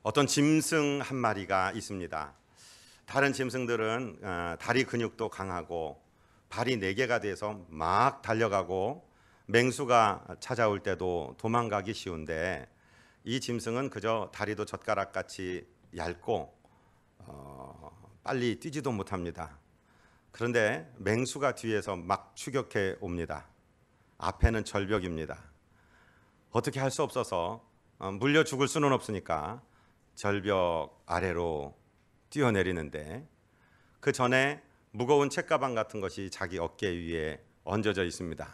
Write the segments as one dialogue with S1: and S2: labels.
S1: 어떤 짐승 한 마리가 있습니다. 다른 짐승들은 다리 근육도 강하고 발이 4개가 돼서 막 달려가고 맹수가 찾아올 때도 도망가기 쉬운데, 이 짐승은 그저 다리도 젓가락같이 얇고 빨리 뛰지도 못합니다. 그런데 맹수가 뒤에서 막 추격해 옵니다. 앞에는 절벽입니다. 어떻게 할 수 없어서 물려 죽을 수는 없으니까 절벽 아래로 뛰어내리는데, 그 전에 무거운 책가방 같은 것이 자기 어깨 위에 얹어져 있습니다.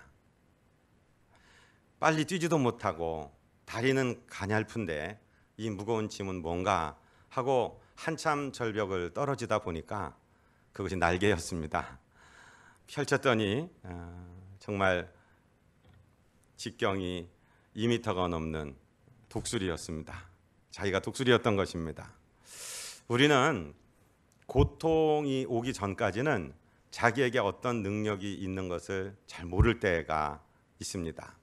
S1: 빨리 뛰지도 못하고 다리는 가냘픈데 이 무거운 짐은 뭔가 하고 한참 절벽을 떨어지다 보니까 그것이 날개였습니다. 펼쳤더니 정말 직경이 2m가 넘는 독수리였습니다. 자기가 독수리였던 것입니다. 우리는 고통이 오기 전까지는 자기에게 어떤 능력이 있는 것을 잘 모를 때가 있습니다.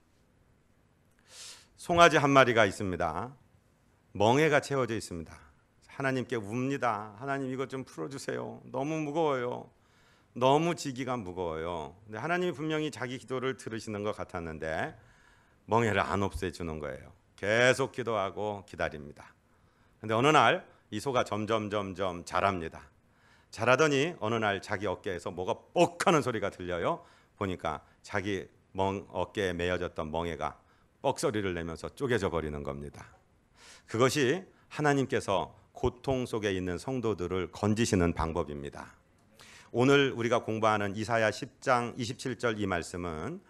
S1: 송아지 한 마리가 있습니다. 멍에가 채워져 있습니다. 하나님께 웁니다. 하나님, 이것 좀 풀어주세요. 너무 무거워요. 너무 지기가 무거워요. 근데 하나님이 분명히 자기 기도를 들으시는 것 같았는데 멍에를 안 없애주는 거예요. 계속 기도하고 기다립니다. 근데 어느 날 이 소가 점점 자랍니다. 자라더니 어느 날 자기 어깨에서 뭐가 뻑 하는 소리가 들려요. 보니까 자기 어깨에 매어졌던 멍에가 뻑소리를 내면서 쪼개져 버리는 겁니다. 그것이 하나님께서 고통 속에 있는 성도들을 건지시는 방법입니다. 오늘 우리가 공부하는 이사야 10장 27절 이 말씀은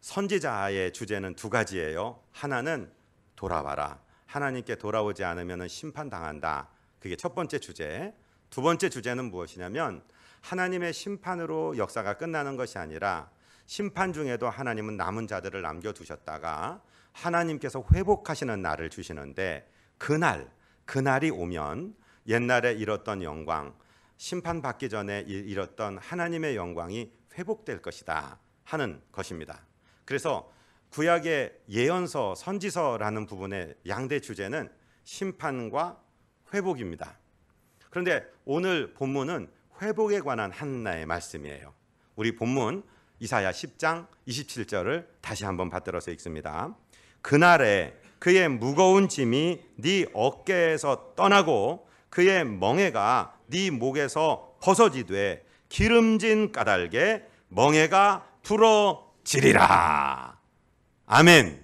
S1: 선지자의 주제는 2가지예요. 하나는 돌아와라. 하나님께 돌아오지 않으면 심판당한다. 그게 첫 번째 주제. 2번째 주제는 무엇이냐면, 하나님의 심판으로 역사가 끝나는 것이 아니라 심판 중에도 하나님은 남은 자들을 남겨두셨다가 하나님께서 회복하시는 날을 주시는데, 그날이 오면 옛날에 잃었던 영광, 심판받기 전에 잃었던 하나님의 영광이 회복될 것이다 하는 것입니다. 그래서 구약의 예언서, 선지서라는 부분의 양대 주제는 심판과 회복입니다. 그런데 오늘 본문은 회복에 관한 하나의 말씀이에요. 우리 본문 이사야 10장 27절을 다시 한번 받들어서 읽습니다. 그날에 그의 무거운 짐이 네 어깨에서 떠나고 그의 멍에가 네 목에서 벗어지되 기름진 까닭에 멍에가 부러지리라. 아멘.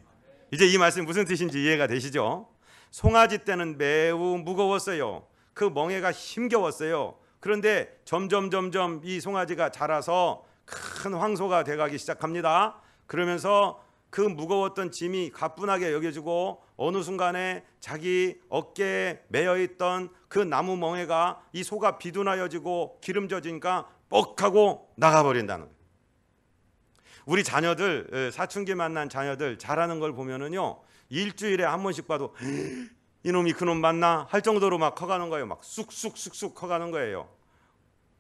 S1: 이제 이 말씀이 무슨 뜻인지 이해가 되시죠? 송아지 때는 매우 무거웠어요. 그 멍에가 힘겨웠어요. 그런데 점점 이 송아지가 자라서 큰 황소가 돼가기 시작합니다. 그러면서 그 무거웠던 짐이 가뿐하게 여겨지고 어느 순간에 자기 어깨에 매여있던 그 나무 멍에가 이 소가 비둔하여지고 기름져지니까 뻑하고 나가버린다는 거예요. 우리 자녀들, 사춘기 만난 자녀들 자라는 걸 보면은요, 일주일에 한 번씩 봐도 이놈이 그놈 맞나 할 정도로 막 커가는 거예요. 막 쑥쑥 커가는 거예요.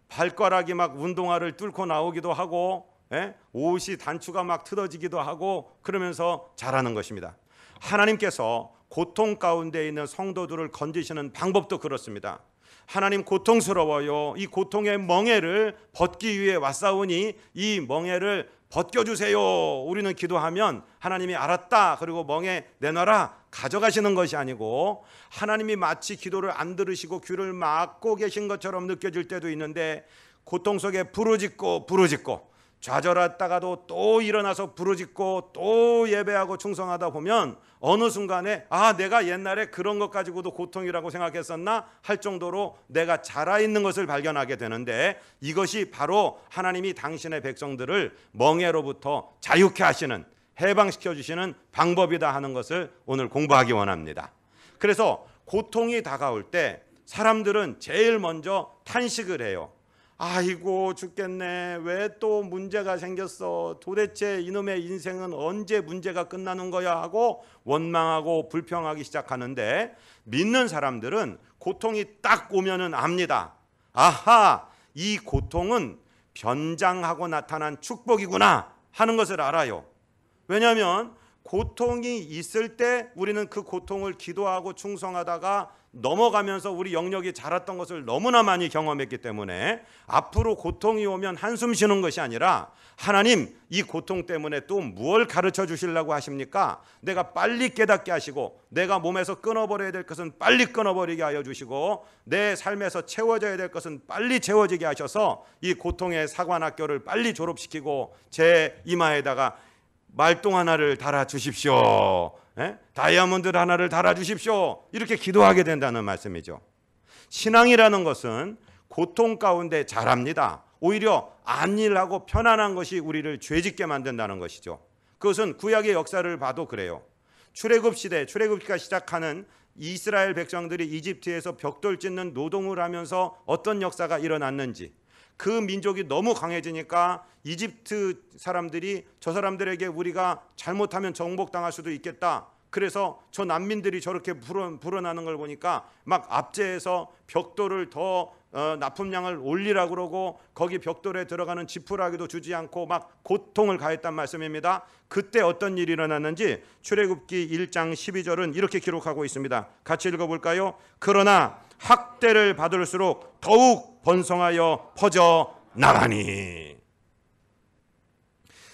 S1: 발가락이 막 운동화를 뚫고 나오기도 하고, 옷이 단추가 막 틀어지기도 하고 그러면서 자라는 것입니다. 하나님께서 고통 가운데 있는 성도들을 건지시는 방법도 그렇습니다. 하나님, 고통스러워요. 이 고통의 멍에를 벗기 위해 왔사오니 이 멍에를 벗겨주세요. 우리는 기도하면 하나님이 알았다, 그리고 멍에 내놔라, 가져가시는 것이 아니고, 하나님이 마치 기도를 안 들으시고 귀를 막고 계신 것처럼 느껴질 때도 있는데, 고통 속에 부르짖고 좌절했다가도 또 일어나서 부르짖고 또 예배하고 충성하다 보면 어느 순간에 내가 옛날에 그런 것 가지고도 고통이라고 생각했었나 할 정도로 내가 자라있는 것을 발견하게 되는데, 이것이 바로 하나님이 당신의 백성들을 멍에로부터 자유케 하시는, 해방시켜 주시는 방법이다 하는 것을 오늘 공부하기 원합니다. 그래서 고통이 다가올 때 사람들은 제일 먼저 탄식을 해요. 아이고 죽겠네, 왜 또 문제가 생겼어, 도대체 이놈의 인생은 언제 문제가 끝나는 거야 하고 원망하고 불평하기 시작하는데, 믿는 사람들은 고통이 딱 오면은 압니다. 아하, 이 고통은 변장하고 나타난 축복이구나 하는 것을 알아요. 왜냐하면 고통이 있을 때 우리는 그 고통을 기도하고 충성하다가 넘어가면서 우리 영역이 자랐던 것을 너무나 많이 경험했기 때문에 앞으로 고통이 오면 한숨 쉬는 것이 아니라 하나님 이 고통 때문에 또 무엇을 가르쳐 주시려고 하십니까? 내가 빨리 깨닫게 하시고 내가 몸에서 끊어버려야 될 것은 빨리 끊어버리게 하여 주시고 내 삶에서 채워져야 될 것은 빨리 채워지게 하셔서 이 고통의 사관학교를 빨리 졸업시키고 제 이마에다가 말똥 하나를 달아 주십시오. 다이아몬드 하나를 달아 주십시오. 이렇게 기도하게 된다는 말씀이죠. 신앙이라는 것은 고통 가운데 자랍니다. 오히려 안일하고 편안한 것이 우리를 죄짓게 만든다는 것이죠. 그것은 구약의 역사를 봐도 그래요. 출애굽 시대, 출애굽기가 시작하는 이스라엘 백성들이 이집트에서 벽돌 짓는 노동을 하면서 어떤 역사가 일어났는지, 그 민족이 너무 강해지니까 이집트 사람들이 저 사람들에게 우리가 잘못하면 정복당할 수도 있겠다. 그래서 저 난민들이 저렇게 불어나는 걸 보니까 막 압제해서 벽돌을 더 납품량을 올리라고 그러고 거기 벽돌에 들어가는 지푸라기도 주지 않고 막 고통을 가했단 말씀입니다. 그때 어떤 일이 일어났는지 출애굽기 1장 12절은 이렇게 기록하고 있습니다. 같이 읽어볼까요? 그러나 학대를 받을수록 더욱 번성하여 퍼져 나가니.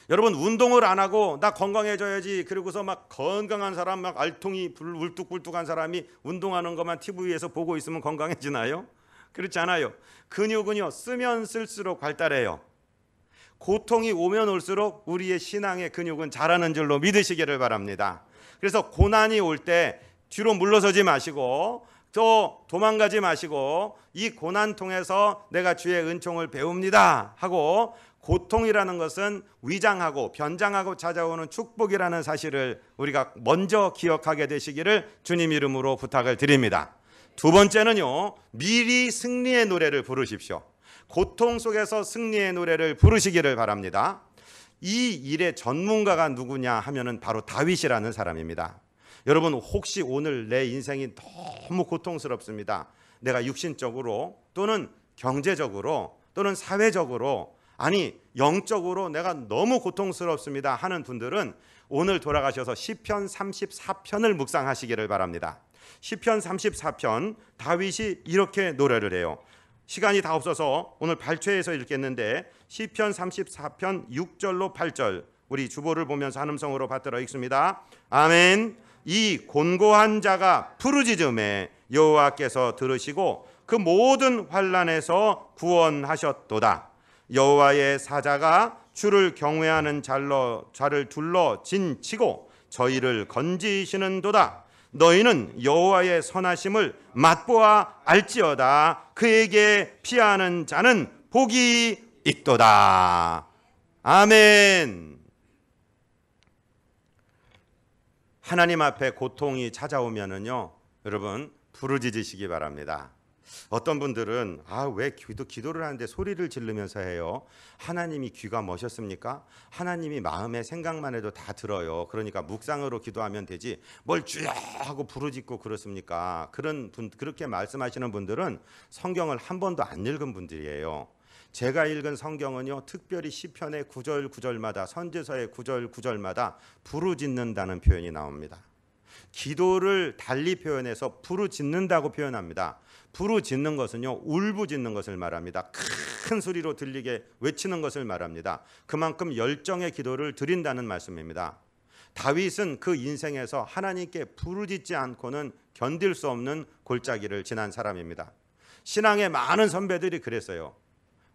S1: 여러분, 운동을 안 하고 나 건강해져야지 그러고서 막 건강한 사람, 막 알통이 울뚝불뚝한 사람이 운동하는 것만 TV에서 보고 있으면 건강해지나요? 그렇지 않아요. 근육은요 쓰면 쓸수록 발달해요. 고통이 오면 올수록 우리의 신앙의 근육은 자라는 줄로 믿으시기를 바랍니다. 그래서 고난이 올 때 뒤로 물러서지 마시고 또 도망가지 마시고 이 고난 통해서 내가 주의 은총을 배웁니다 하고, 고통이라는 것은 위장하고 변장하고 찾아오는 축복이라는 사실을 우리가 먼저 기억하게 되시기를 주님 이름으로 부탁을 드립니다. 두 번째는요, 미리 승리의 노래를 부르십시오. 고통 속에서 승리의 노래를 부르시기를 바랍니다. 이 일의 전문가가 누구냐 하면은 바로 다윗이라는 사람입니다. 여러분, 혹시 오늘 내 인생이 너무 고통스럽습니다. 내가 육신적으로 또는 경제적으로 또는 사회적으로, 아니 영적으로 내가 너무 고통스럽습니다 하는 분들은 오늘 돌아가셔서 시편 34편을 묵상하시기를 바랍니다. 시편 34편, 다윗이 이렇게 노래를 해요. 시간이 다 없어서 오늘 발췌해서 읽겠는데 시편 34편 6절로 8절 우리 주보를 보면서 한음성으로 받들어 읽습니다. 아멘. 이 곤고한 자가 부르짖음에 여호와께서 들으시고 그 모든 환난에서 구원하셨도다. 여호와의 사자가 주를 경외하는 자를 둘러 진치고 저희를 건지시는도다. 너희는 여호와의 선하심을 맛보아 알지어다. 그에게 피하는 자는 복이 있도다. 아멘. 하나님 앞에 고통이 찾아오면은요, 여러분 부르짖으시기 바랍니다. 어떤 분들은 왜 기도를 하는데 소리를 지르면서 해요? 하나님이 귀가 멋있습니까? 하나님이 마음의 생각만 해도 다 들어요. 그러니까 묵상으로 기도하면 되지 뭘 주여 하고 부르짖고 그렇습니까? 그렇게 말씀하시는 분들은 성경을 한 번도 안 읽은 분들이에요. 제가 읽은 성경은요, 특별히 시편의 9절 9절마다, 선지서의 9절 9절마다 부르짖는다는 표현이 나옵니다. 기도를 달리 표현해서 부르짖는다고 표현합니다. 부르짖는 것은요, 울부짖는 것을 말합니다. 큰 소리로 들리게 외치는 것을 말합니다. 그만큼 열정의 기도를 드린다는 말씀입니다. 다윗은 그 인생에서 하나님께 부르짖지 않고는 견딜 수 없는 골짜기를 지난 사람입니다. 신앙의 많은 선배들이 그랬어요.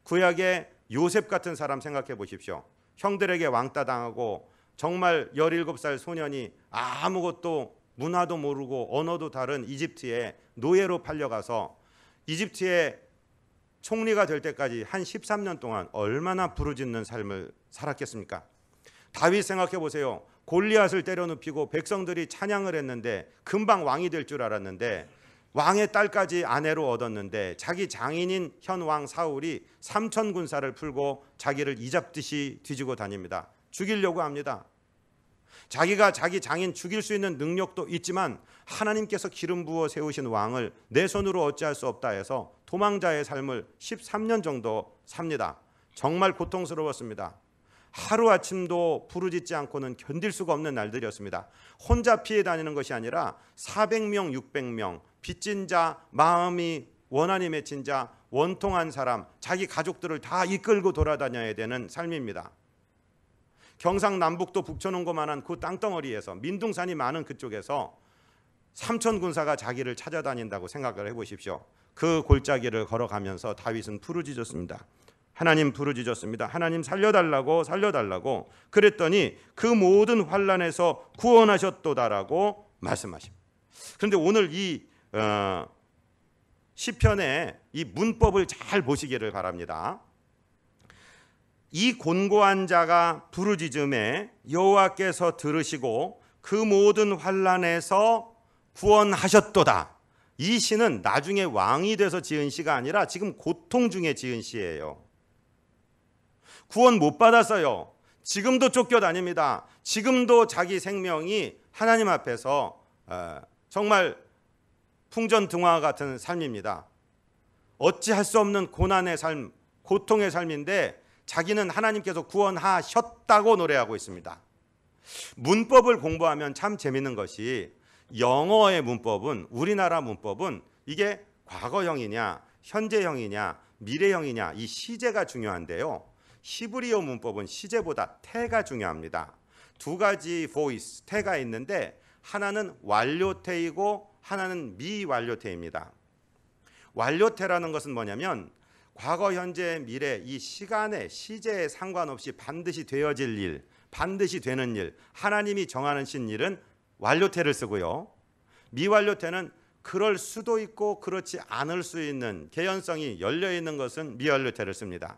S1: 구약의 요셉 같은 사람 생각해 보십시오. 형들에게 왕따 당하고 정말 17살 소년이 아무것도 문화도 모르고 언어도 다른 이집트에 노예로 팔려가서 이집트의 총리가 될 때까지 한 13년 동안 얼마나 부르짖는 삶을 살았겠습니까? 다윗 생각해 보세요. 골리앗을 때려눕히고 백성들이 찬양을 했는데 금방 왕이 될 줄 알았는데 왕의 딸까지 아내로 얻었는데 자기 장인인 현 왕 사울이 3천 군사를 풀고 자기를 이잡듯이 뒤지고 다닙니다. 죽이려고 합니다. 자기가 자기 장인 죽일 수 있는 능력도 있지만 하나님께서 기름 부어 세우신 왕을 내 손으로 어찌할 수 없다 해서 도망자의 삶을 13년 정도 삽니다. 정말 고통스러웠습니다. 하루아침도 부르짖지 않고는 견딜 수가 없는 날들이었습니다. 혼자 피해 다니는 것이 아니라 400명, 600명, 빚진 자, 마음이 원한이 맺힌 자, 원통한 사람, 자기 가족들을 다 이끌고 돌아다녀야 되는 삶입니다. 경상남북도 북촌원고만한 그 땅덩어리에서, 민둥산이 많은 그쪽에서 삼천 군사가 자기를 찾아다닌다고 생각을 해보십시오. 그 골짜기를 걸어가면서 다윗은 부르짖었습니다. 하나님 부르짖었습니다. 하나님 살려달라고, 살려달라고. 그랬더니 그 모든 환난에서 구원하셨도다라고 말씀하십니다. 그런데 오늘 이 시편의 이 문법을 잘 보시기를 바랍니다. 이 곤고한 자가 부르짖음에 여호와께서 들으시고 그 모든 환난에서 구원하셨도다. 이 시는 나중에 왕이 돼서 지은 시가 아니라 지금 고통 중에 지은 시예요. 구원 못 받았어요. 지금도 쫓겨다닙니다. 지금도 자기 생명이 하나님 앞에서 정말 풍전등화 같은 삶입니다. 어찌할 수 없는 고난의 삶, 고통의 삶인데 자기는 하나님께서 구원하셨다고 노래하고 있습니다. 문법을 공부하면 참 재밌는 것이 영어의 문법은, 우리나라 문법은 이게 과거형이냐 현재형이냐 미래형이냐 이 시제가 중요한데요. 히브리어 문법은 시제보다 태가 중요합니다. 두 가지 voice, 태가 있는데 하나는 완료태이고 하나는 미완료태입니다. 완료태라는 것은 뭐냐면 과거, 현재, 미래 이 시간에 시제에 상관없이 반드시 되어질 일, 반드시 되는 일, 하나님이 정하신 일은 완료태를 쓰고요. 미완료태는 그럴 수도 있고 그렇지 않을 수 있는 개연성이 열려있는 것은 미완료태를 씁니다.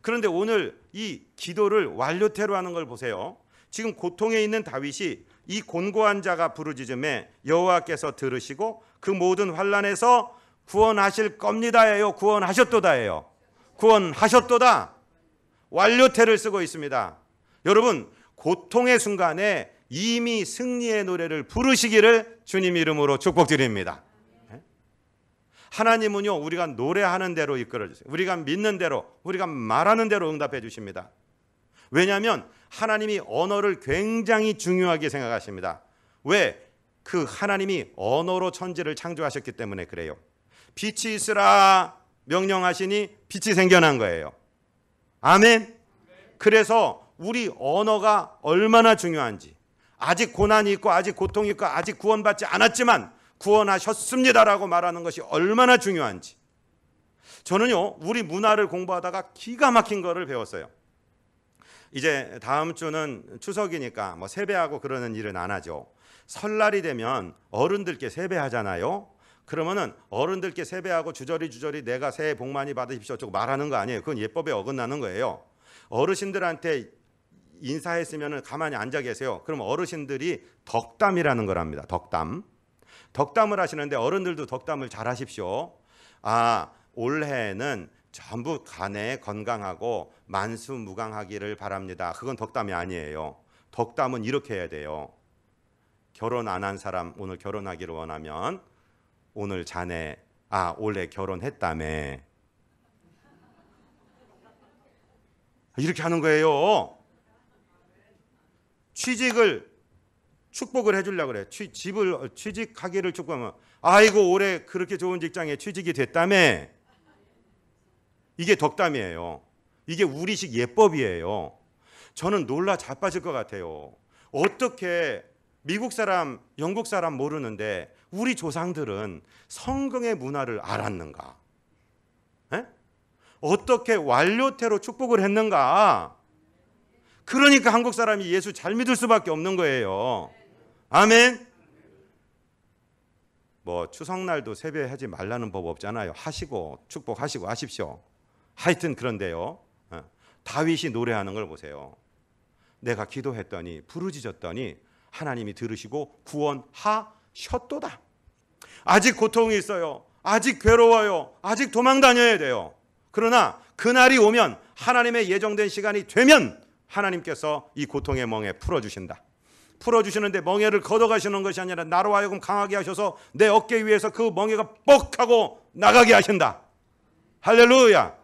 S1: 그런데 오늘 이 기도를 완료태로 하는 걸 보세요. 지금 고통에 있는 다윗이 이 곤고한 자가 부르짖음에 여호와께서 들으시고 그 모든 환난에서 구원하실 겁니다예요. 구원하셨도다예요. 구원하셨도다. 완료태를 쓰고 있습니다. 여러분, 고통의 순간에 이미 승리의 노래를 부르시기를 주님 이름으로 축복드립니다. 하나님은요, 우리가 노래하는 대로 이끌어 주세요. 우리가 믿는 대로, 우리가 말하는 대로 응답해 주십니다. 왜냐하면 하나님이 언어를 굉장히 중요하게 생각하십니다. 왜? 그 하나님이 언어로 천지를 창조하셨기 때문에 그래요. 빛이 있으라 명령하시니 빛이 생겨난 거예요. 아멘. 그래서 우리 언어가 얼마나 중요한지, 아직 고난이 있고 아직 고통이 있고 아직 구원받지 않았지만 구원하셨습니다라고 말하는 것이 얼마나 중요한지. 저는요, 우리 문화를 공부하다가 기가 막힌 거를 배웠어요. 이제 다음 주는 추석이니까 뭐 세배하고 그러는 일은 안 하죠. 설날이 되면 어른들께 세배하잖아요. 그러면은 어른들께 세배하고 주저리 내가 새해 복 많이 받으십시오 어쩌고 말하는 거 아니에요. 그건 예법에 어긋나는 거예요. 어르신들한테 인사했으면 가만히 앉아 계세요. 그럼 어르신들이 덕담이라는 걸 합니다. 덕담을 하시는데 어른들도 덕담을 잘 하십시오. 올해는 전부 간에 건강하고 만수무강하기를 바랍니다. 그건 덕담이 아니에요. 덕담은 이렇게 해야 돼요. 결혼 안 한 사람 오늘 결혼하기를 원하면 오늘 자네 올해 결혼했다며. 이렇게 하는 거예요. 취직을 축복을 해주려고 그래. 취직하기를 축복하면 아이고 올해 그렇게 좋은 직장에 취직이 됐다며. 이게 덕담이에요. 이게 우리식 예법이에요. 저는 놀라 자빠질 것 같아요. 어떻게 미국 사람, 영국 사람 모르는데 우리 조상들은 성경의 문화를 알았는가? 에? 어떻게 완료태로 축복을 했는가? 그러니까 한국 사람이 예수 잘 믿을 수밖에 없는 거예요. 아멘. 뭐 추석날도 세배하지 말라는 법 없잖아요. 하시고 축복하시고 하십시오. 하여튼 그런데요, 다윗이 노래하는 걸 보세요. 내가 기도했더니 부르짖었더니 하나님이 들으시고 구원하셨도다. 아직 고통이 있어요. 아직 괴로워요. 아직 도망 다녀야 돼요. 그러나 그날이 오면, 하나님의 예정된 시간이 되면 하나님께서 이 고통의 멍에 풀어주신다. 풀어주시는데 멍에를 걷어가시는 것이 아니라 나로 하여금 강하게 하셔서 내 어깨 위에서 그 멍에가 뻑 하고 나가게 하신다. 할렐루야.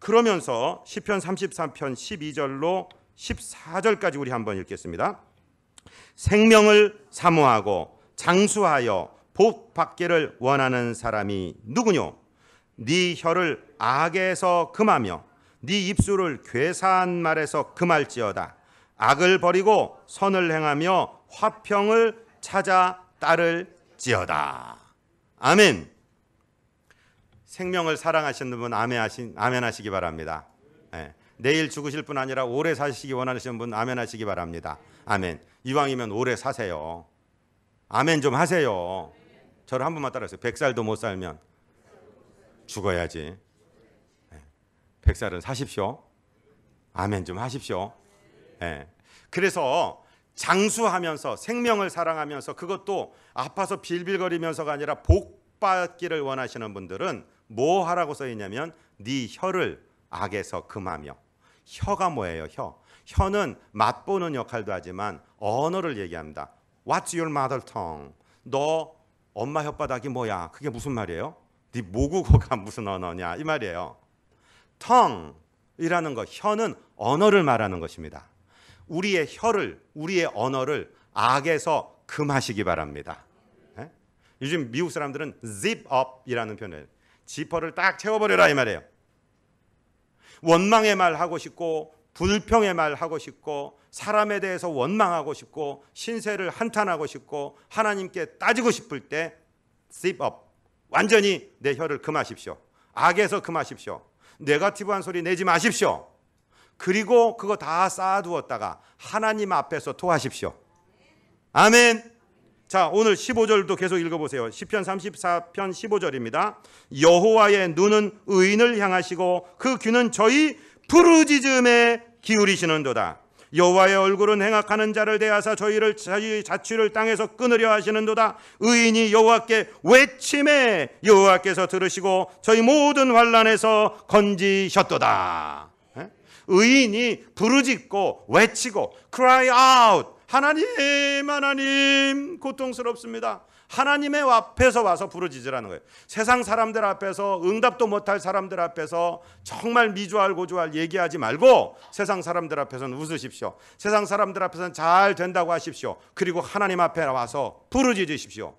S1: 그러면서 시편 33편 12절로 14절까지 우리 한번 읽겠습니다. 생명을 사모하고 장수하여 복 받기를 원하는 사람이 누구뇨? 네 혀를 악에서 금하며 네 입술을 괴사한 말에서 금할지어다. 악을 버리고 선을 행하며 화평을 찾아 따를지어다. 아멘. 생명을 사랑하시는 분 아멘 하시기 바랍니다. 네. 내일 죽으실 분 아니라 오래 사시기 원하시는 분 아멘 하시기 바랍니다. 아멘. 이왕이면 오래 사세요. 아멘 좀 하세요. 저를 한 번만 따라하세요. 100살도 못 살면 죽어야지. 100살은 사십시오. 아멘 좀 하십시오. 그래서 장수하면서 생명을 사랑하면서 그것도 아파서 빌빌거리면서가 아니라 복 받기를 원하시는 분들은 뭐 하라고 써 있냐면 네 혀를 악에서 금하며. 혀가 뭐예요? 혀는 맛보는 역할도 하지만 언어를 얘기합니다. What's your mother tongue? 너 엄마 혓바닥이 뭐야? 그게 무슨 말이에요? 네 모국어가 무슨 언어냐? 이 말이에요. tongue이라는 거, 혀는 언어를 말하는 것입니다. 우리의 혀를, 우리의 언어를 악에서 금하시기 바랍니다. 요즘 미국 사람들은 zip up이라는 표현을, 지퍼를 딱 채워버려라 이 말이에요. 원망의 말 하고 싶고 불평의 말 하고 싶고 사람에 대해서 원망하고 싶고 신세를 한탄하고 싶고 하나님께 따지고 싶을 때 zip up, 완전히 내 혀를 금하십시오. 악에서 금하십시오. 네거티브한 소리 내지 마십시오. 그리고 그거 다 쌓아두었다가 하나님 앞에서 토하십시오. 아멘. 자, 오늘 15절도 계속 읽어보세요. 시편 34편 15절입니다. 여호와의 눈은 의인을 향하시고 그 귀는 저희 부르짖음에 기울이시는도다. 여호와의 얼굴은 행악하는 자를 대하사 저희 자취를 땅에서 끊으려 하시는도다. 의인이 여호와께 외침에 여호와께서 들으시고 저희 모든 환난에서 건지셨도다. 의인이 부르짖고 외치고 cry out, 하나님 하나님 고통스럽습니다. 하나님의 앞에서 와서 부르짖으라는 거예요. 세상 사람들 앞에서, 응답도 못할 사람들 앞에서 정말 미주알 고주알 얘기하지 말고 세상 사람들 앞에서는 웃으십시오. 세상 사람들 앞에서는 잘 된다고 하십시오. 그리고 하나님 앞에 와서 부르짖으십시오.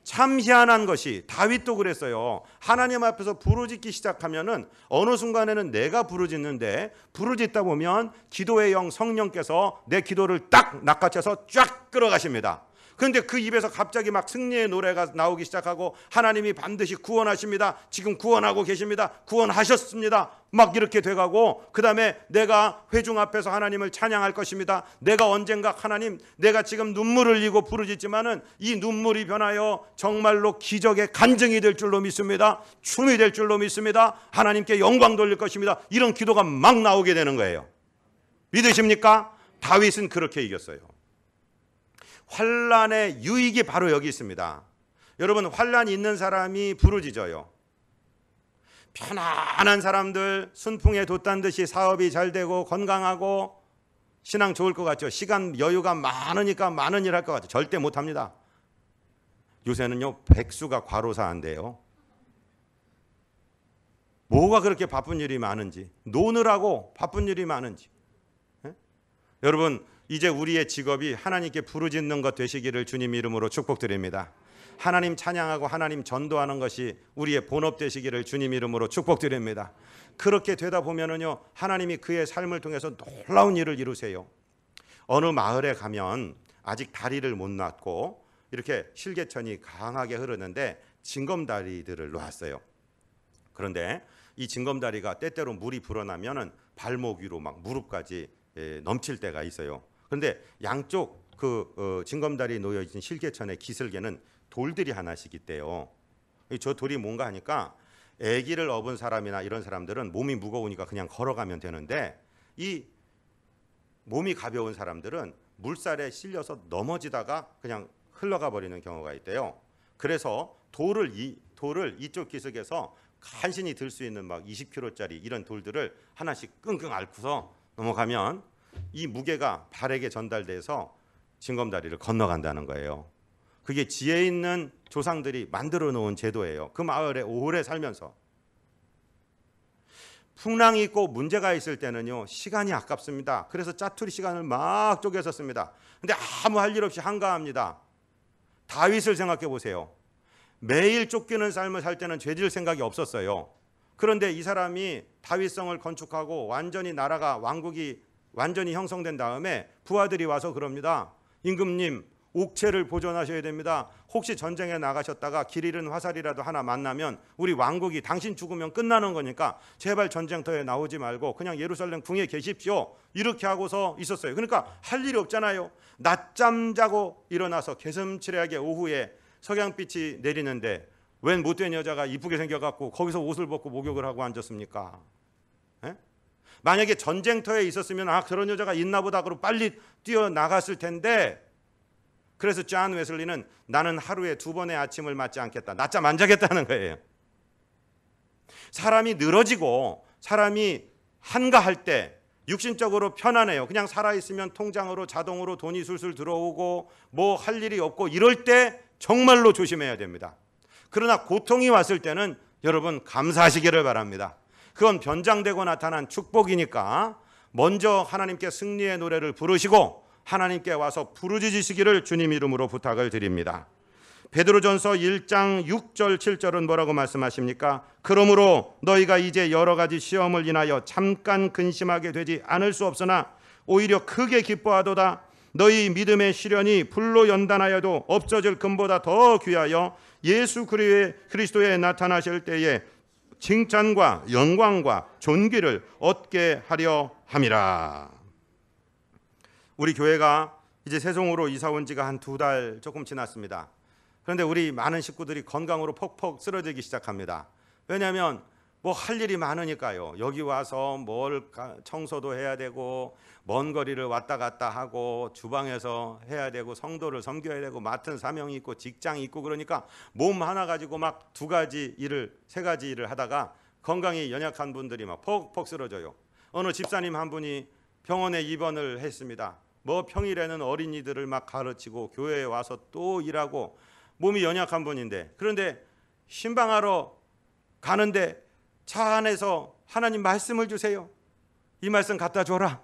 S1: 참 희한한 것이 다윗도 그랬어요. 하나님 앞에서 부르짖기 시작하면은 어느 순간에는 내가 부르짖는데 부르짖다 보면 기도의 영 성령께서 내 기도를 딱 낚아채서 쫙 끌어가십니다. 그런데 그 입에서 갑자기 막 승리의 노래가 나오기 시작하고 하나님이 반드시 구원하십니다. 지금 구원하고 계십니다. 구원하셨습니다. 막 이렇게 돼가고 그 다음에 내가 회중 앞에서 하나님을 찬양할 것입니다. 내가 언젠가 하나님, 내가 지금 눈물을 흘리고 부르짖지만은 이 눈물이 변하여 정말로 기적의 간증이 될 줄로 믿습니다. 춤이 될 줄로 믿습니다. 하나님께 영광 돌릴 것입니다. 이런 기도가 막 나오게 되는 거예요. 믿으십니까? 다윗은 그렇게 이겼어요. 환난의 유익이 바로 여기 있습니다. 여러분, 환난이 있는 사람이 부르짖어요. 편안한 사람들, 순풍에 돛단 듯이 사업이 잘 되고 건강하고 신앙 좋을 것 같죠. 시간 여유가 많으니까 많은 일 할 것 같죠. 절대 못합니다. 요새는요, 백수가 과로사한대요. 뭐가 그렇게 바쁜 일이 많은지, 노느라고 바쁜 일이 많은지. 여러분, 이제 우리의 직업이 하나님께 부르짖는 것 되시기를 주님 이름으로 축복드립니다. 하나님 찬양하고 하나님 전도하는 것이 우리의 본업 되시기를 주님 이름으로 축복드립니다. 그렇게 되다 보면은요, 하나님이 그의 삶을 통해서 놀라운 일을 이루세요. 어느 마을에 가면 아직 다리를 못 놨고 이렇게 실개천이 강하게 흐르는데 징검다리들을 놓았어요. 그런데 이 징검다리가 때때로 물이 불어나면은 발목 위로 막 무릎까지 넘칠 때가 있어요. 그런데 양쪽 징검다리 놓여 있는 실개천의 기슭에는 돌들이 하나씩 있대요. 저 돌이 뭔가 하니까 아기를 업은 사람이나 이런 사람들은 몸이 무거우니까 그냥 걸어가면 되는데 이 몸이 가벼운 사람들은 물살에 실려서 넘어지다가 그냥 흘러가 버리는 경우가 있대요. 그래서 돌을 이쪽 기슭에서 간신히 들 수 있는 막 20kg짜리 이런 돌들을 하나씩 끙끙 앓고서 넘어가면 이 무게가 발에게 전달돼서 징검다리를 건너간다는 거예요. 그게 지혜 있는 조상들이 만들어 놓은 제도예요. 그 마을에 오래 살면서. 풍랑이 있고 문제가 있을 때는요, 시간이 아깝습니다. 그래서 짜투리 시간을 막 쪼개서 씁니다. 근데 아무 할 일 없이 한가합니다. 다윗을 생각해 보세요. 매일 쫓기는 삶을 살 때는 죄질 생각이 없었어요. 그런데 이 사람이 다윗성을 건축하고 완전히 나라가 왕국이 완전히 형성된 다음에 부하들이 와서 그럽니다. 임금님, 옥체를 보존하셔야 됩니다. 혹시 전쟁에 나가셨다가 길 잃은 화살이라도 하나 만나면 우리 왕국이 당신 죽으면 끝나는 거니까 제발 전쟁터에 나오지 말고 그냥 예루살렘 궁에 계십시오. 이렇게 하고서 있었어요. 그러니까 할 일이 없잖아요. 낮잠 자고 일어나서 개슴츠레하게 오후에 석양빛이 내리는데 웬 못된 여자가 이쁘게 생겨갖고 거기서 옷을 벗고 목욕을 하고 앉았습니까? 에? 만약에 전쟁터에 있었으면 그런 여자가 있나 보다 그러고 빨리 뛰어나갔을 텐데, 그래서 존 웨슬리는 나는 하루에 2번의 아침을 맞지 않겠다, 낮잠 안 자겠다는 거예요. 사람이 늘어지고 사람이 한가할 때 육신적으로 편안해요. 그냥 살아있으면 통장으로 자동으로 돈이 술술 들어오고 뭐 할 일이 없고 이럴 때 정말로 조심해야 됩니다. 그러나 고통이 왔을 때는 여러분 감사하시기를 바랍니다. 그건 변장되고 나타난 축복이니까 먼저 하나님께 승리의 노래를 부르시고 하나님께 와서 부르짖으시기를 주님 이름으로 부탁을 드립니다. 베드로전서 1장 6절 7절은 뭐라고 말씀하십니까? 그러므로 너희가 이제 여러 가지 시험을 인하여 잠깐 근심하게 되지 않을 수 없으나 오히려 크게 기뻐하도다. 너희 믿음의 시련이 불로 연단하여도 없어질 금보다 더 귀하여 예수 그리스도에 나타나실 때에 칭찬과 영광과 존귀를 얻게 하려 함이라. 우리 교회가 이제 세종으로 이사 온 지가 한 2달 조금 지났습니다. 그런데 우리 많은 식구들이 건강으로 퍽퍽 쓰러지기 시작합니다. 왜냐하면 뭐 할 일이 많으니까요. 여기 와서 뭘 청소도 해야 되고 먼 거리를 왔다 갔다 하고 주방에서 해야 되고 성도를 섬겨야 되고 맡은 사명이 있고 직장이 있고 그러니까 몸 하나 가지고 막 2가지 일을 3가지 일을 하다가 건강이 연약한 분들이 막 퍽퍽 쓰러져요. 어느 집사님 한 분이 병원에 입원을 했습니다. 뭐 평일에는 어린이들을 막 가르치고 교회에 와서 또 일하고 몸이 연약한 분인데, 그런데 신방하러 가는데 차 안에서 하나님 말씀을 주세요. 이 말씀 갖다 줘라.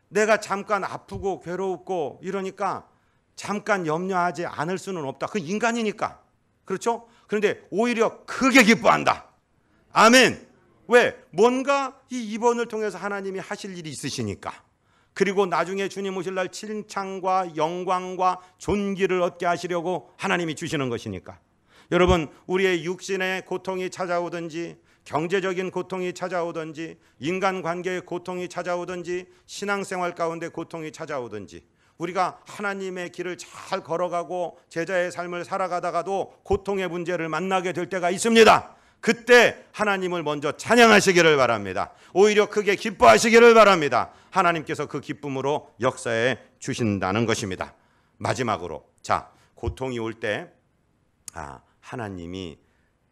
S1: 내가 잠깐 아프고 괴롭고 이러니까 잠깐 염려하지 않을 수는 없다. 그 인간이니까. 그렇죠? 그런데 오히려 크게 기뻐한다. 아멘. 왜? 뭔가 이 입원을 통해서 하나님이 하실 일이 있으시니까. 그리고 나중에 주님 오실 날 칭찬과 영광과 존귀를 얻게 하시려고 하나님이 주시는 것이니까. 여러분, 우리의 육신의 고통이 찾아오든지 경제적인 고통이 찾아오든지 인간관계의 고통이 찾아오든지 신앙생활 가운데 고통이 찾아오든지 우리가 하나님의 길을 잘 걸어가고 제자의 삶을 살아가다가도 고통의 문제를 만나게 될 때가 있습니다. 그때 하나님을 먼저 찬양하시기를 바랍니다. 오히려 크게 기뻐하시기를 바랍니다. 하나님께서 그 기쁨으로 역사해 주신다는 것입니다. 마지막으로, 자, 고통이 올 때 하나님이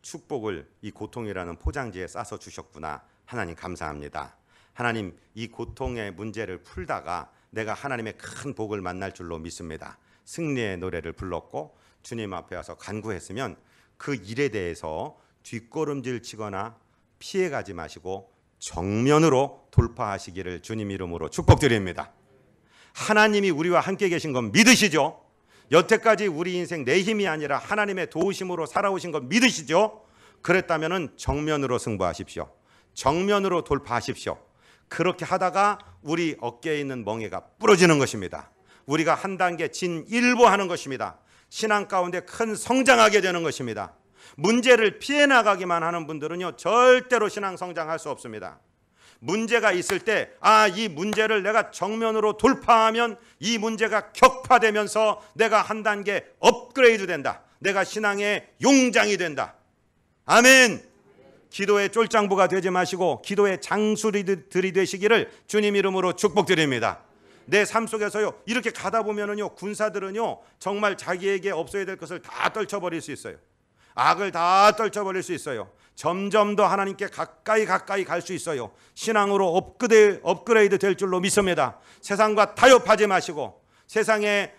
S1: 축복을 이 고통이라는 포장지에 싸서 주셨구나. 하나님 감사합니다. 하나님, 이 고통의 문제를 풀다가 내가 하나님의 큰 복을 만날 줄로 믿습니다. 승리의 노래를 불렀고 주님 앞에 와서 간구했으면 그 일에 대해서 뒷걸음질 치거나 피해가지 마시고 정면으로 돌파하시기를 주님 이름으로 축복드립니다. 하나님이 우리와 함께 계신 건 믿으시죠? 여태까지 우리 인생 내 힘이 아니라 하나님의 도우심으로 살아오신 건 믿으시죠? 그랬다면 정면으로 승부하십시오. 정면으로 돌파하십시오. 그렇게 하다가 우리 어깨에 있는 멍에가 부러지는 것입니다. 우리가 한 단계 진일보하는 것입니다. 신앙 가운데 큰 성장하게 되는 것입니다. 문제를 피해 나가기만 하는 분들은요, 절대로 신앙 성장할 수 없습니다. 문제가 있을 때 이 문제를 내가 정면으로 돌파하면 이 문제가 격파되면서 내가 한 단계 업그레이드 된다. 내가 신앙의 용장이 된다. 아멘. 기도의 쫄장부가 되지 마시고 기도의 장수들이 되시기를 주님 이름으로 축복드립니다. 내 삶 속에서요, 이렇게 가다 보면은요, 군사들은요 정말 자기에게 없어야 될 것을 다 떨쳐버릴 수 있어요. 악을 다 떨쳐버릴 수 있어요. 점점 더 하나님께 가까이 갈 수 있어요. 신앙으로 업그레이드 될 줄로 믿습니다. 세상과 타협하지 마시고 세상에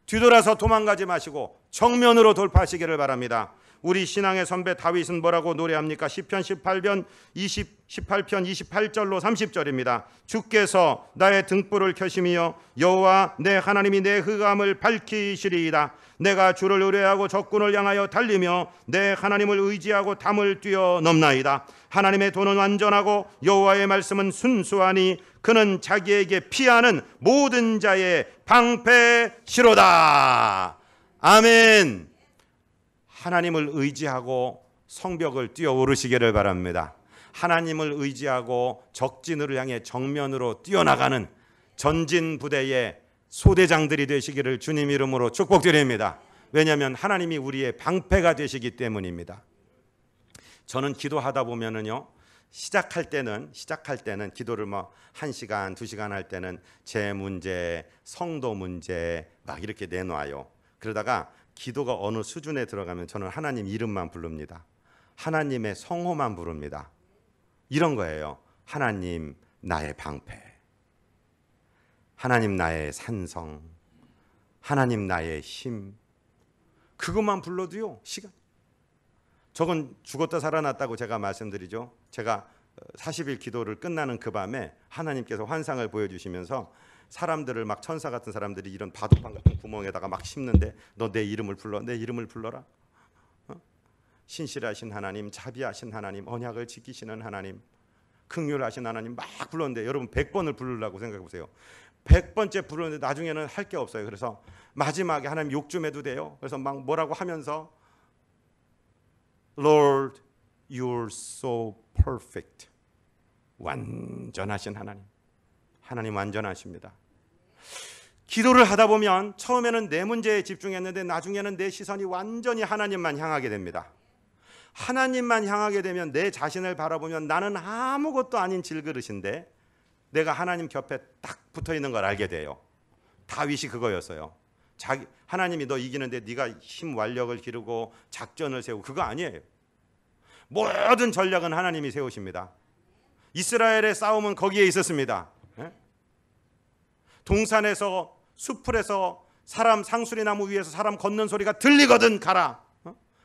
S1: 뒤돌아서 도망가지 마시고 정면으로 돌파하시기를 바랍니다. 우리 신앙의 선배 다윗은 뭐라고 노래합니까? 시편 18편 28절로 30절입니다. 주께서 나의 등불을 켜심이여 여호와 내 하나님이 내 흑암을 밝히시리이다. 내가 주를 의뢰하고 적군을 향하여 달리며 내 하나님을 의지하고 담을 뛰어넘나이다. 하나님의 도는 완전하고 여호와의 말씀은 순수하니 그는 자기에게 피하는 모든 자의 방패시로다. 아멘. 하나님을 의지하고 성벽을 뛰어오르시기를 바랍니다. 하나님을 의지하고 적진을 향해 정면으로 뛰어나가는 전진 부대의 소대장들이 되시기를 주님 이름으로 축복드립니다. 왜냐하면 하나님이 우리의 방패가 되시기 때문입니다. 저는 기도하다 보면은요, 시작할 때는 기도를 뭐 1시간, 2시간 할 때는 제 문제, 성도 문제 막 이렇게 내놔요. 그러다가 기도가 어느 수준에 들어가면 저는 하나님 이름만 부릅니다. 하나님의 성호만 부릅니다. 이런 거예요. 하나님 나의 방패, 하나님 나의 산성, 하나님 나의 힘. 그것만 불러도요 시간. 저건 죽었다 살아났다고 제가 말씀드리죠. 제가 40일 기도를 끝나는 그 밤에 하나님께서 환상을 보여주시면서 사람들을 막 천사 같은 사람들이 이런 바둑판 같은 구멍에다가 막 심는데 너 내 이름을 불러, 내 이름을 불러라. 신실하신 하나님, 자비하신 하나님, 언약을 지키시는 하나님, 긍휼하신 하나님 막 불렀는데 여러분 100번을 부르려고 생각해 보세요. 100번째 부르는데 나중에는 할 게 없어요. 그래서 마지막에 하나님 욕 좀 해도 돼요. 그래서 막 뭐라고 하면서 Lord, you're so perfect. 완전하신 하나님. 하나님 완전하십니다. 기도를 하다 보면 처음에는 내 문제에 집중했는데 나중에는 내 시선이 완전히 하나님만 향하게 됩니다. 하나님만 향하게 되면 내 자신을 바라보면 나는 아무것도 아닌 질그릇인데 내가 하나님 곁에 딱 붙어 있는 걸 알게 돼요. 다윗이 그거였어요. 하나님이 너 이기는데 네가 힘 완력을 기르고 작전을 세우고 그거 아니에요. 모든 전략은 하나님이 세우십니다. 이스라엘의 싸움은 거기에 있었습니다. 동산에서 숲풀에서 사람 상수리 나무 위에서 사람 걷는 소리가 들리거든 가라.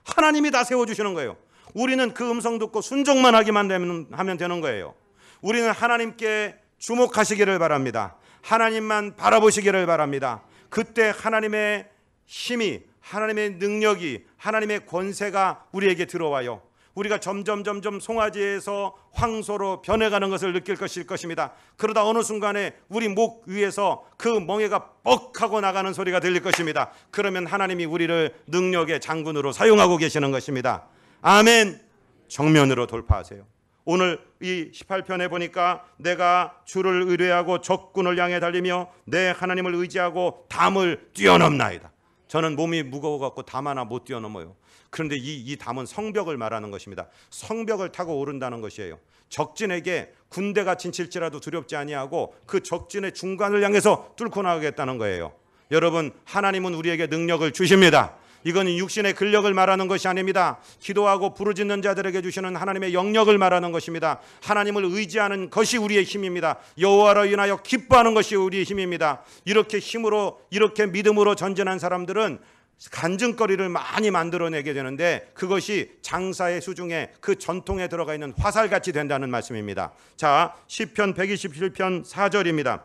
S1: 하나님이 다 세워주시는 거예요. 우리는 그 음성 듣고 순종만 하면 되는 거예요. 우리는 하나님께 주목하시기를 바랍니다. 하나님만 바라보시기를 바랍니다. 그때 하나님의 힘이, 하나님의 능력이, 하나님의 권세가 우리에게 들어와요. 우리가 점점 송아지에서 황소로 변해가는 것을 느낄 것입니다. 그러다 어느 순간에 우리 목 위에서 그 멍에가 뻑하고 나가는 소리가 들릴 것입니다. 그러면 하나님이 우리를 능력의 장군으로 사용하고 계시는 것입니다. 아멘. 정면으로 돌파하세요. 오늘 이 18편에 보니까 내가 주를 의뢰하고 적군을 향해 달리며 내 하나님을 의지하고 담을 뛰어넘나이다. 저는 몸이 무거워갖고 담 하나 못 뛰어넘어요. 그런데 이 담은 성벽을 말하는 것입니다. 성벽을 타고 오른다는 것이에요. 적진에게 군대가 진칠지라도 두렵지 아니하고 그 적진의 중간을 향해서 뚫고 나가겠다는 거예요. 여러분, 하나님은 우리에게 능력을 주십니다. 이건 육신의 근력을 말하는 것이 아닙니다. 기도하고 부르짖는 자들에게 주시는 하나님의 영역을 말하는 것입니다. 하나님을 의지하는 것이 우리의 힘입니다. 여호와로 인하여 기뻐하는 것이 우리의 힘입니다. 이렇게 힘으로, 이렇게 믿음으로 전진한 사람들은 간증거리를 많이 만들어내게 되는데 그것이 장사의 수중에 그 전통에 들어가 있는 화살같이 된다는 말씀입니다. 자, 시편 127편 4절입니다.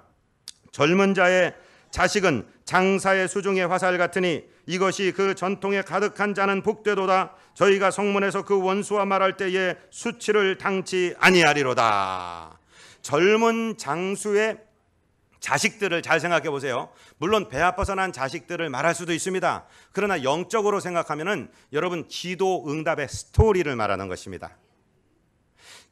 S1: 젊은 자의 자식은 장사의 수중의 화살 같으니 이것이 그 전통에 가득한 자는 복되도다. 저희가 성문에서 그 원수와 말할 때에 수치를 당치 아니하리로다. 젊은 장수의 자식들을 잘 생각해 보세요. 물론 배 아파서 난 자식들을 말할 수도 있습니다. 그러나 영적으로 생각하면은 여러분 기도 응답의 스토리를 말하는 것입니다.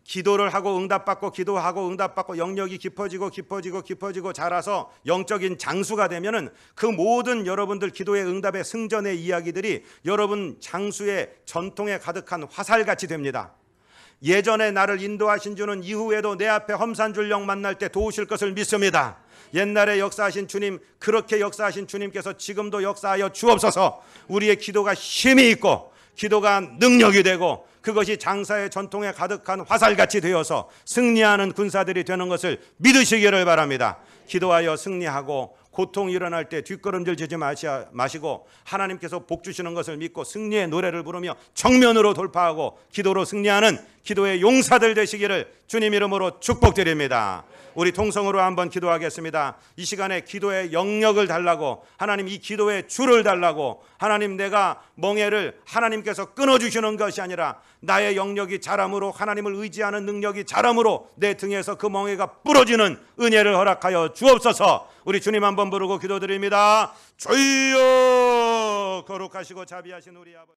S1: 기도를 하고 응답받고 기도하고 응답받고 영역이 깊어지고 자라서 영적인 장수가 되면은 그 모든 여러분들 기도의 응답의 승전의 이야기들이 여러분 장수의 전통에 가득한 화살같이 됩니다. 예전에 나를 인도하신 주는 이후에도 내 앞에 험산줄령 만날 때 도우실 것을 믿습니다. 옛날에 역사하신 주님, 그렇게 역사하신 주님께서 지금도 역사하여 주옵소서. 우리의 기도가 힘이 있고 기도가 능력이 되고 그것이 장사의 전통에 가득한 화살같이 되어서 승리하는 군사들이 되는 것을 믿으시기를 바랍니다. 기도하여 승리하고 고통이 일어날 때 뒷걸음질 지지 마시고 하나님께서 복 주시는 것을 믿고 승리의 노래를 부르며 정면으로 돌파하고 기도로 승리하는 기도의 용사들 되시기를 주님 이름으로 축복드립니다. 우리 통성으로 한번 기도하겠습니다. 이 시간에 기도의 영역을 달라고, 하나님 이 기도의 줄을 달라고, 하나님 내가 멍에를 하나님께서 끊어주시는 것이 아니라 나의 영역이 자람으로, 하나님을 의지하는 능력이 자람으로 내 등에서 그 멍에가 부러지는 은혜를 허락하여 주옵소서. 우리 주님 한번 부르고 기도드립니다. 주여, 거룩하시고 자비하신 우리 아버지.